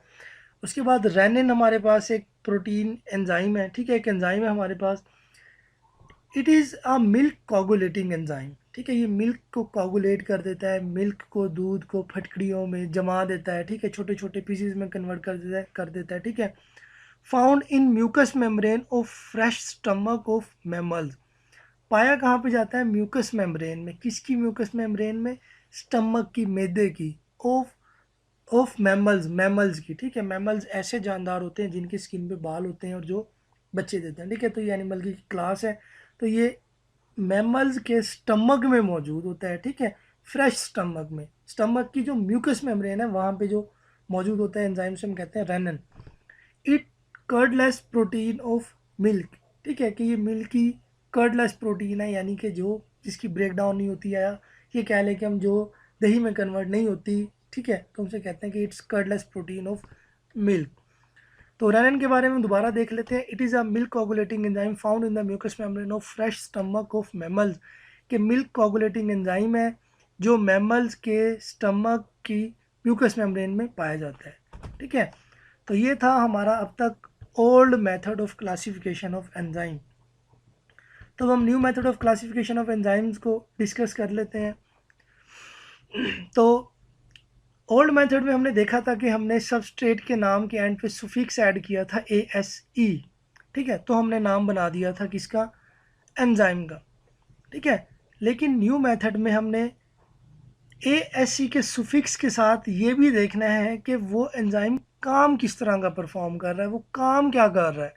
उसके बाद रेनिन हमारे पास एक प्रोटीन एंजाइम है। ठीक है, एक एंजाइम है हमारे पास, it is a milk coagulating enzyme. ठीक है, ये मिल्क को कोगुलेट कर देता है, मिल्क को, दूध को फटकड़ियों में जमा देता है। ठीक है, छोटे छोटे पीसीज में कन्वर्ट कर देता है। ठीक है, found in mucous membrane of fresh stomach of mammals. पाया कहाँ पे जाता है, म्यूकस मेम्ब्रेन में। किसकी म्यूकस मेम्ब्रेन में, स्टमक की, मैदे की, ऑफ ऑफ मैमल्स, मैमल्स की। ठीक है, मैमल्स ऐसे जानदार होते हैं जिनकी स्किन पे बाल होते हैं और जो बच्चे देते हैं। ठीक है, तो ये एनिमल की क्लास है। तो ये मैमल्स के स्टमक में मौजूद होता है। ठीक है, फ्रेश स्टमक में, स्टमक की जो म्यूकस मेम्ब्रेन है वहाँ पे जो मौजूद होता है एंजाइम से हम कहते हैं rennin. It curdles protein of milk. ठीक है, कि ये मिल्क की कर्डलेस प्रोटीन है, यानी कि जो जिसकी ब्रेक डाउन नहीं होती है, या ये कह लें कि हम जो दही में कन्वर्ट नहीं होती। ठीक है, तो हमसे कहते हैं कि it's curdles protein of milk. तो रेनिन के बारे में दोबारा देख लेते हैं। It is a milk coagulating enzyme found in the mucous membrane of fresh stomach of mammals, के मिल्क कोगुलेटिंग एंजाइम है जो मैमल्स के स्टमक की म्यूकस मेम्ब्रेन में पाया जाता है। ठीक है, तो ये था हमारा अब तक old method of classification of enzyme. तो हम new method of classification of enzymes को डिस्कस कर लेते हैं। तो ओल्ड मेथड में हमने देखा था कि हमने सबस्ट्रेट के नाम के एंड पे सुफिक्स ऐड किया था ASE। ठीक है, तो हमने नाम बना दिया था किसका, एंजाइम का। ठीक है, लेकिन न्यू मेथड में हमने ASE के सुफिक्स के साथ ये भी देखना है कि वो एंजाइम काम किस तरह का परफॉर्म कर रहा है, वो काम क्या कर रहा है।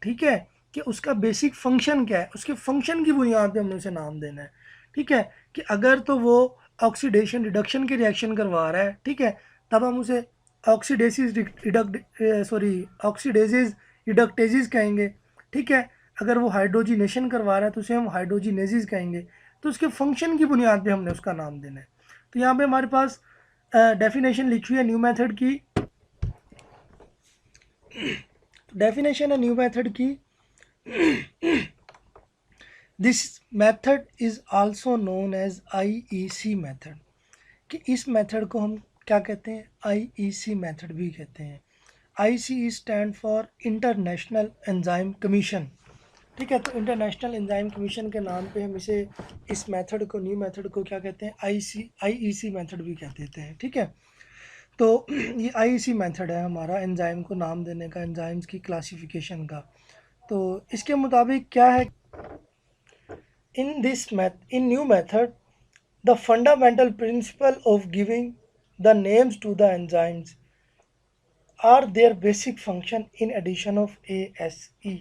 ठीक है, कि उसका बेसिक फंक्शन क्या है, उसके फंक्शन की बुनियाद पे हमने उसे नाम देना है। ठीक है, कि अगर तो वो ऑक्सीडेशन रिडक्शन के रिएक्शन करवा रहा है, ठीक है, तब हम उसे ऑक्सीडेजेज रिडक्टेजेस कहेंगे। ठीक है, अगर वो हाइड्रोजिनेशन करवा रहा है तो उसे हम हाइड्रोजिनेजेस कहेंगे। तो उसके फंक्शन की बुनियाद पे हमने उसका नाम देना है। तो यहाँ पे हमारे पास डेफिनेशन लिखी हुई है न्यू मेथड की। डेफिनेशन है न्यू मेथड की, this method is also known as IEC method, कि इस मेथड को हम क्या कहते हैं, IEC मेथड भी कहते हैं। IEC stand for international enzyme commission. ठीक है, तो इंटरनेशनल एंजाइम कमीशन के नाम पे हम इसे, इस मेथड को, न्यू मेथड को क्या कहते हैं, IEC मेथड भी कह देते हैं। ठीक है, तो ये IEC मेथड है हमारा एंजाइम को नाम देने का, एंजाइम्स की क्लासिफिकेशन का। तो इसके मुताबिक क्या है, in new method, the fundamental principle of giving the names to the enzymes are their basic function in addition of ASE।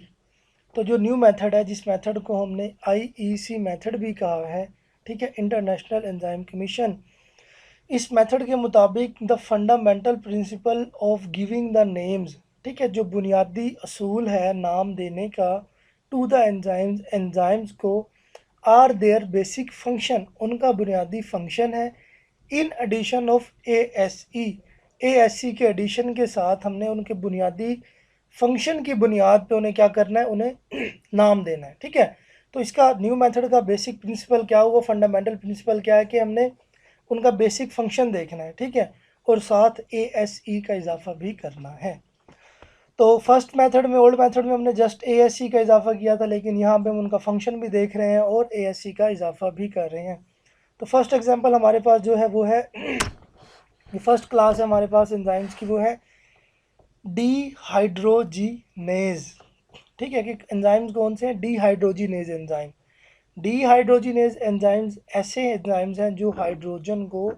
तो जो न्यू मेथड है, जिस मेथड को हमने IEC मेथड भी कहा है, ठीक है, इंटरनेशनल एंजाइम कमीशन, इस मेथड के मुताबिक the fundamental principle of giving the names, ठीक है, जो बुनियादी असूल है नाम देने का, टू द एंजाइम्स, एंजाइम्स को, आर देयर बेसिक फंक्शन, उनका बुनियादी फंक्शन है, इन एडिशन ऑफ ASE के एडिशन के साथ हमने उनके बुनियादी फंक्शन की बुनियाद पे उन्हें क्या करना है, उन्हें नाम देना है। ठीक है, तो इसका न्यू मेथड का बेसिक प्रिंसिपल क्या हुआ, फंडामेंटल प्रिंसिपल क्या है, कि हमने उनका बेसिक फंक्शन देखना है। ठीक है, और साथ ASE का इजाफा भी करना है। तो फर्स्ट मेथड में, ओल्ड मेथड में हमने जस्ट ASC का इजाफा किया था, लेकिन यहाँ पे हम उनका फंक्शन भी देख रहे हैं और ASC का इजाफा भी कर रहे हैं। तो फर्स्ट एग्जांपल हमारे पास जो है वो है ये फर्स्ट क्लास है हमारे पास एंजाइम्स की, वो है डीहाइड्रोजीनेज। ठीक है, कि एंजाइम्स कौन से हैं? डीहाइड्रोजीनेज एंजाइम। डीहाइड्रोजीनेज एंजाइम्स ऐसे एंजाइम्स हैं जो हाइड्रोजन को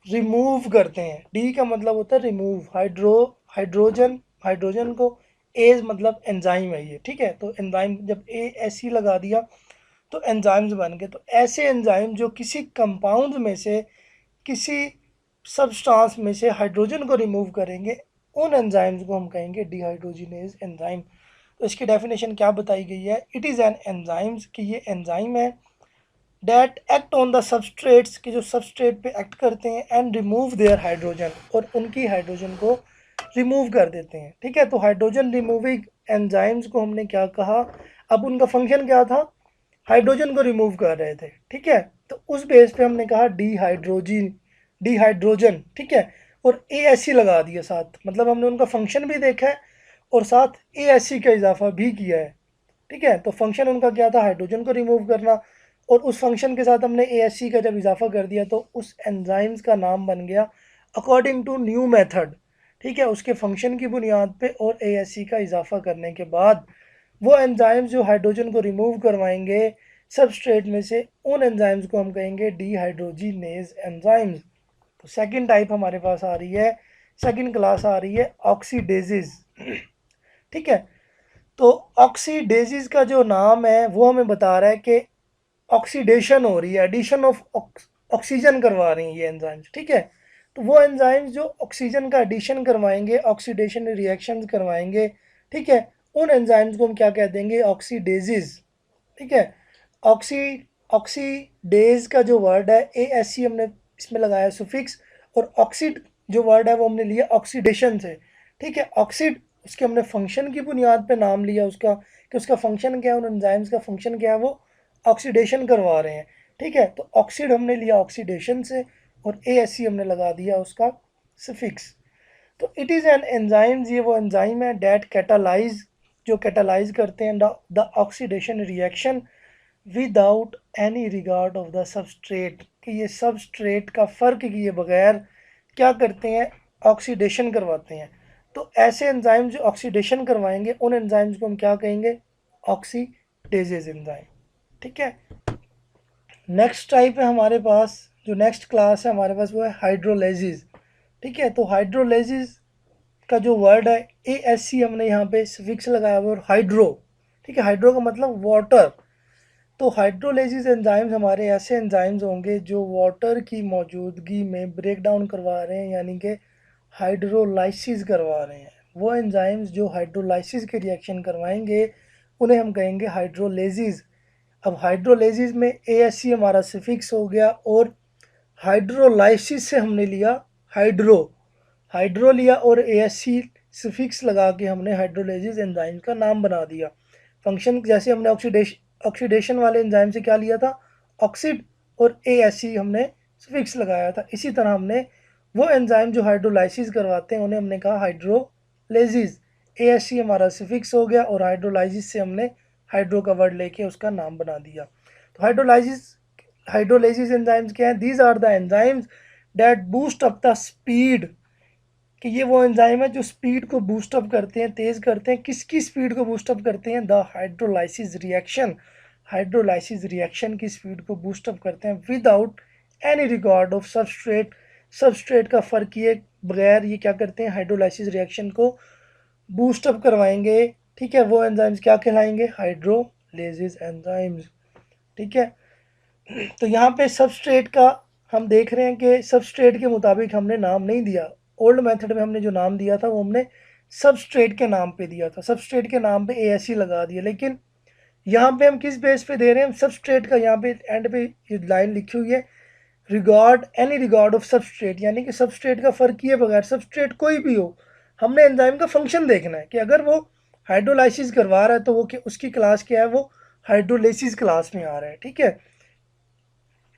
रिमूव करते हैं। डी का मतलब होता है रिमूव, हाइड्रोजन को, एज मतलब एंजाइम है ये। ठीक है, तो एंजाइम जब ASC लगा दिया तो एंजाइम्स बन गए। तो ऐसे एंजाइम जो किसी कंपाउंड में से, किसी सब्सटेंस में से हाइड्रोजन को रिमूव करेंगे, उन एंजाइम्स को हम कहेंगे डिहाइड्रोजिनेज एंजाइम। तो इसकी डेफिनेशन क्या बताई गई है? इट इज़ एन एंजाइम्स, कि ये एंजाइम है, that act on the substrates, कि जो सबस्ट्रेट पे एक्ट करते हैं, एंड रिमूव देयर हाइड्रोजन, और उनकी हाइड्रोजन को रिमूव कर देते हैं। ठीक है, तो हाइड्रोजन रिमूविंग एंजाइम्स को हमने क्या कहा? अब उनका फंक्शन क्या था? हाइड्रोजन को रिमूव कर रहे थे। ठीक है, तो उस बेस पे हमने कहा डिहाइड्रोजन। ठीक है, और ASC लगा दिया साथ, मतलब हमने उनका फंक्शन भी देखा है और साथ ASC का इजाफा भी किया है। ठीक है, तो फंक्शन उनका क्या था? हाइड्रोजन को रिमूव करना, और उस फंक्शन के साथ हमने ASC का जब इजाफा कर दिया तो उस एंजाइम्स का नाम बन गया अकॉर्डिंग टू न्यू मेथड। ठीक है, उसके फंक्शन की बुनियाद पे और ASC का इजाफा करने के बाद वो एंजाइम्स जो हाइड्रोजन को रिमूव करवाएंगे सबस्ट्रेट में से, उन एंजाइम्स को हम कहेंगे डिहाइड्रोजिनेज एंजाइम्स। तो सेकंड टाइप हमारे पास आ रही है, सेकंड क्लास आ रही है ऑक्सीडेजेस। ठीक है, तो ऑक्सीडेजेस का जो नाम है वो हमें बता रहा है कि ऑक्सीडेशन हो रही है, एडिशन ऑफ ऑक्सीजन करवा रही हैं ये एंजाइम्स। ठीक है, तो वो एंजाइम्स जो ऑक्सीजन का एडिशन करवाएंगे, ऑक्सीडेशन रिएक्शंस करवाएंगे, ठीक है, उन एंजाइम्स को हम क्या कह देंगे? ऑक्सीडेजेस। ठीक है, ऑक्सी ऑक्सीडेज का जो वर्ड है ASC हमने इसमें लगाया सुफिक्स, और ऑक्सीड जो वर्ड है वो हमने लिया ऑक्सीडेशन से। ठीक है, ऑक्सीड उसके हमने फंक्शन की बुनियाद पे नाम लिया उसका, कि उसका फंक्शन क्या है, उन एंजाइम्स का फंक्शन क्या है, वो ऑक्सीडेशन करवा रहे हैं। ठीक है, तो ऑक्सीड हमने लिया ऑक्सीडेशन से, और ASC हमने लगा दिया उसका सफिक्स। तो इट इज़ एन एंजाइम, ये वो एंजाइम है डेट कैटालाइज, जो कैटालाइज करते हैं the oxidation reaction without any regard of the substrate, कि ये सबस्ट्रेट का फ़र्क किए बगैर क्या करते हैं? ऑक्सीडेशन करवाते हैं। तो ऐसे एंजाइम जो ऑक्सीडेशन करवाएंगे, उन एंजाइम्स को हम क्या कहेंगे? ऑक्सीडेजेज एंजाइम। ठीक है, नेक्स्ट टाइप है हमारे पास, जो नेक्स्ट क्लास है हमारे पास वो है हाइड्रोलाइसिस। ठीक है, तो हाइड्रोलाइसिस का जो वर्ड है ASC हमने यहाँ पे सफिक्स लगाया हुआ है, हाइड्रो। ठीक है, हाइड्रो का मतलब वाटर। तो हाइड्रोलाइसिस एंजाइम्स हमारे ऐसे एंजाइम्स होंगे जो वाटर की मौजूदगी में ब्रेक डाउन करवा रहे हैं, यानी कि हाइड्रोलाइसिस करवा रहे हैं। वो एंजाइम्स जो हाइड्रोलाइसिस के रिएक्शन करवाएंगे उन्हें हम कहेंगे हाइड्रोलाइसिस। अब हाइड्रोलाइसिस में ASC हमारा सफिक्स हो गया, और हाइड्रोलाइसिस से हमने लिया हाइड्रो लिया, और ASC सफिक्स लगा के हमने हाइड्रोलाइसिस एंजाइम का नाम बना दिया। फंक्शन जैसे हमने ऑक्सीडेशन वाले एंजाइम से क्या लिया था? ऑक्सीड, और ASC हमने सफिक्स लगाया था। इसी तरह हमने वो एंजाइम जो हाइड्रोलाइसिस करवाते हैं उन्हें हमने कहा हाइड्रोलाइसिस। ASC हमारा सफिक्स हो गया, और हाइड्रोलाइसिस से हमने हाइड्रो का वर्ड लेके उसका नाम बना दिया। तो हाइड्रोलाइसिस एंजाइम्स क्या हैं? These are the enzymes that boost up the speed, कि ये वो एंजाइम है जो स्पीड को बूस्ट अप करते हैं, तेज़ करते हैं। किसकी स्पीड को बूस्ट अप करते हैं? The hydrolysis reaction, hydrolysis reaction की स्पीड को बूस्ट अप करते हैं without any regard of substrate का फ़र्क किए बगैर ये क्या करते हैं? हाइड्रोलाइसिस रिएक्शन को बूस्ट अप करवाएंगे। ठीक है, वो एंजाइम्स क्या कहलाएंगे? Hydrolysis enzymes. ठीक है, तो यहाँ पे सबस्ट्रेट का हम देख रहे हैं कि सबस्ट्रेट के मुताबिक हमने नाम नहीं दिया। ओल्ड मेथड में हमने जो नाम दिया था वो हमने सबस्ट्रेट के नाम पे दिया था, सबस्ट्रेट के नाम पे ASC लगा दिया। लेकिन यहाँ पे हम किस बेस पे दे रहे हैं? सबस्ट्रेट का यहाँ पे एंड पे ये लाइन लिखी हुई है, regard any regard of substrate, यानी कि सबस्ट्रेट का फ़र्क किए बगैर, सबस्ट्रेट कोई भी हो, हमने एंजाइम का फंक्शन देखना है कि अगर वो हाइड्रोलाइसिस करवा रहा है तो वो उसकी क्लास क्या है? वो हाइड्रोलाइसिस क्लास में आ रहा है। ठीक है,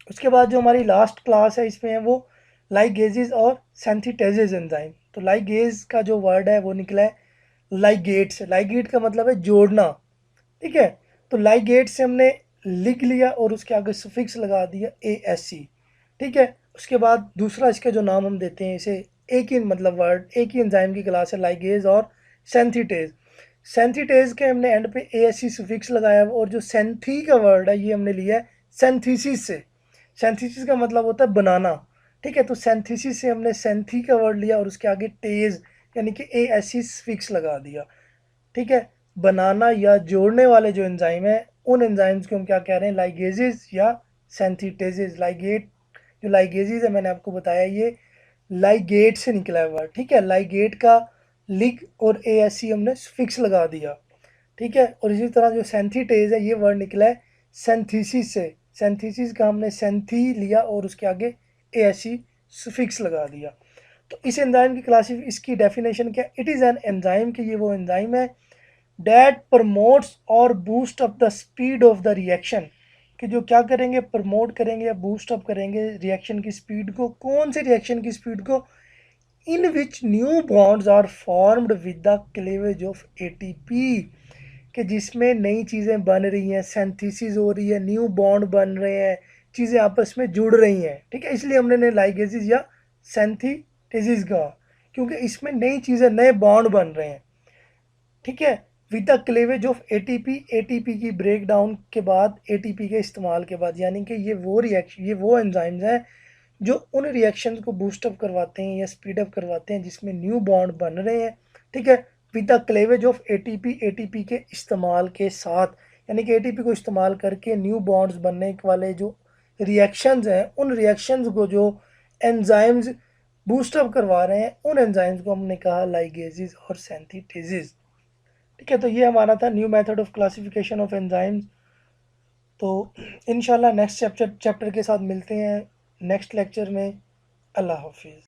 उसके बाद जो हमारी लास्ट क्लास है इसमें है वो लाइगेजेस और सिंथेटेजेस एंजाइम। तो लाइगेज का जो वर्ड है वो निकला है लाइगेट से। लाइगेट का मतलब है जोड़ना, ठीक है। तो लाइगेट से हमने लिख लिया और उसके आगे सफिक्स लगा दिया ASC, ठीक है। उसके बाद दूसरा इसका जो नाम हम देते हैं इसे, एक ही मतलब वर्ड, एक ही एंजाइम की क्लास है लाइगेज और सेंथिटेज। सेंथिटेज के हमने एंड पे ASC सफिक्स लगाया और जो सेंथी का वर्ड है ये हमने लिया है सेंथीसिस से। सेंथीसिस का मतलब होता है बनाना, ठीक है। तो सेंथीसिस से हमने सेंथी का वर्ड लिया और उसके आगे टेज यानी कि ASC सफिक्स लगा दिया, ठीक है। बनाना या जोड़ने वाले जो एंजाइम है उन एंजाइम्स को हम क्या कह रहे हैं, लाइगेजेस या सेंथिटेजेस। लाइगेट जो लाइगेजेस है मैंने आपको बताया ये लाइगेट से निकला है वर्ड, ठीक है। लाइगेट का लिग और ASC हमने फिक्स लगा दिया, ठीक है। और इसी तरह जो सेंथिटेज है ये वर्ड निकला है सेंथीसिस से। सेंथीसिस का हमने सेंथी लिया और उसके आगे ASC सुफिक्स लगा दिया। तो इस एंजाइम की क्लासिफ इसकी डेफिनेशन क्या, इट इज़ एन एंजाइम कि ये वो एंजाइम है डैट प्रमोट्स और boost up the speed of the reaction, कि जो क्या करेंगे, प्रमोट करेंगे या बूस्ट अप करेंगे रिएक्शन की स्पीड को। कौन से रिएक्शन की स्पीड को, in which new bonds are formed with the cleavage of ATP, कि जिसमें नई चीज़ें बन रही हैं, सेंथिसिस हो रही है, न्यू बॉन्ड बन रहे हैं, चीज़ें आपस में जुड़ रही हैं, ठीक है। इसलिए हमने लाइगेसिस या सेंथिटेसिस कहा, क्योंकि इसमें नई चीज़ें, नए बॉन्ड बन रहे हैं, ठीक है। With the cleavage of ATP की ब्रेक डाउन के बाद, ATP के इस्तेमाल के बाद, यानी कि ये वो एंजाइम्स हैं जो उन रिएक्शंस को बूस्टअप करवाते हैं या स्पीड अप करवाते हैं जिसमें न्यू बॉन्ड बन रहे हैं, ठीक है। With the cleavage of ATP के इस्तेमाल के साथ, यानी कि ATP को इस्तेमाल करके न्यू बॉन्ड्स बनने वाले जो रिएक्शंस हैं उन रिएक्शंस को जो एंजाइम्स बूस्टअप करवा रहे हैं उन एंजाइम्स को हमने कहा लाइगेजेस और सेंथिटेजेस, ठीक है। तो ये हमारा था new method of classification of enzymes. तो इंशाल्लाह नेक्स्ट चैप्टर के साथ मिलते हैं नेक्स्ट लेक्चर में। अल्लाह हाफिज़।